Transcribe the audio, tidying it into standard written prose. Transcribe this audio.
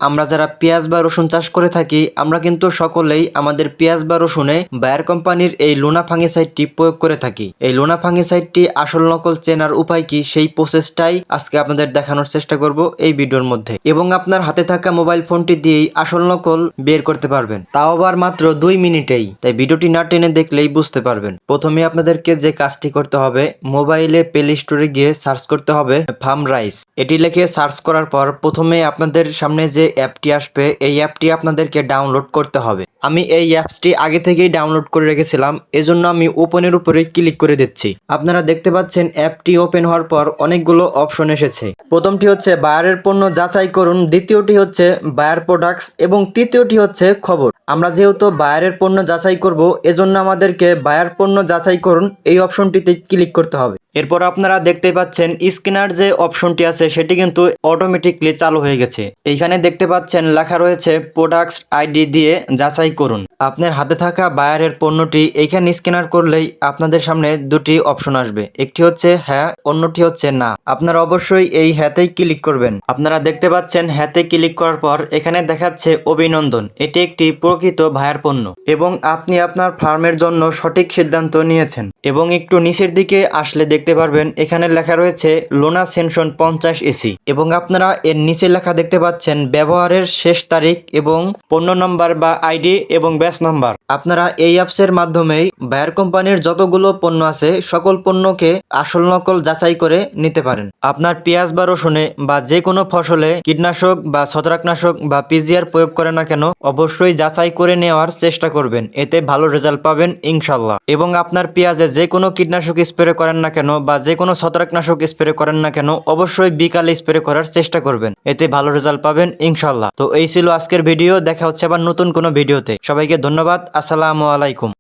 আমরা যারা পেঁয়াজ বা রসুন চাষ করে থাকি আমরা কিন্তু সকলেই আমাদের পেঁয়াজ বা রসুনে বায়ার কোম্পানির এই লুনা ফাঙ্গিসাইডটি প্রয়োগ করে থাকি। এই লুনা ফাঙ্গিসাইডটি আসল নকল চেনার উপায় কি সেই প্রসেসটাই আজকে আপনাদের দেখানোর চেষ্টা করব এই ভিডিওর মধ্যে, এবং আপনার হাতে থাকা মোবাইল ফোনটি দিয়েই আসল নকল বের করতে পারবেন, তাও আবার মাত্র 2 মিনিটেই। তাই ভিডিওটি না টেনে দেখলেই বুঝতে পারবেন। প্রথমে আপনাদেরকে যে কাজটি করতে হবে, মোবাইলে প্লে স্টোরে গিয়ে সার্চ করতে হবে ফার্ম রাইস। এটি লিখে সার্চ করার পর প্রথমে আপনাদের সামনে যে অ্যাপটি আসবে এই অ্যাপটি আপনাদেরকে ডাউনলোড করতে হবে। আমি এই অ্যাপসটি আগে থেকেই ডাউনলোড করে রেখেছিলাম, এজন্য আমি ওপেনের উপরে ক্লিক করে দিচ্ছি। আপনারা দেখতে পাচ্ছেন অ্যাপটি ওপেন হওয়ার পর অনেকগুলো অপশন এসেছে। প্রথমটি হচ্ছে বায়ারের পণ্য যাচাই করুন, দ্বিতীয়টি হচ্ছে বায়ার প্রোডাক্টস এবং তৃতীয়টি হচ্ছে খবর। আমরা যেহেতু বায়ারের পণ্য যাচাই করব এজন্য আমাদেরকে বায়ার পণ্য যাচাই করুন এই অপশনটিতে ক্লিক করতে হবে। এরপর আপনারা দেখতে পাচ্ছেন স্ক্যানার যে অপশনটি আছে সেটি কিন্তু অটোমেটিকলি চালু হয়ে গেছে। এইখানে দেখতে পাচ্ছেন লেখা রয়েছে প্রোডাক্টস আইডি দিয়ে যাচাই করুন। আপনার হাতে থাকা বায়ারের পণ্যটি এইখানে স্ক্যানার করলেই আপনাদের সামনে দুটি অপশন আসবে, একটি হচ্ছে হ্যাঁ, অন্যটি হচ্ছে না। আপনারা অবশ্যই এই হ্যাঁতেই ক্লিক করবেন। আপনারা দেখতে পাচ্ছেন হ্যাঁতে ক্লিক করার পর এখানে দেখাচ্ছে অভিনন্দন, এটি একটি প্রকৃত বায়ার পণ্য এবং আপনি আপনার ফার্মের জন্য সঠিক সিদ্ধান্ত নিয়েছেন। এবং একটু নিচের দিকে আসলে দেখতে পারবেন এখানে লেখা রয়েছে লোনা সেনশন 50 এসি এবং আপনারা এর নিচে লেখা দেখতে পাচ্ছেন ব্যবহারের শেষ তারিখ এবং পণ্য নম্বর বা আইডি এবং ব্যাচ নাম্বার। আপনারা এই অ্যাপসের মাধ্যমেই বায়ার কোম্পানির যতগুলো পণ্য আছে সকল পণ্যকে আসল নকল যাচাই করে নিতে পারেন। আপনার পেঁয়াজ বা রসুনে বা যে কোনো ফসলে কীটনাশক বা ছত্রাকনাশক বা পিজিআর প্রয়োগ করে না কেন অবশ্যই যাচাই করে নেওয়ার চেষ্টা করবেন, এতে ভালো রেজাল্ট পাবেন ইনশাল্লাহ। এবং আপনার পেঁয়াজে যে কোনো কীটনাশক স্প্রে করেন না কেন বা যে কোনো ছত্রাকনাশক স্প্রে করেন না কেন অবশ্যই বিকালে স্প্রে করার চেষ্টা করবেন, এতে ভালো রেজাল্ট পাবেন ইনশাল্লাহ। তো এই ছিল আজকের ভিডিও, দেখা হচ্ছে আবার নতুন কোনো ভিডিওতে। সবাইকে ধন্যবাদ, আসসালামু আলাইকুম।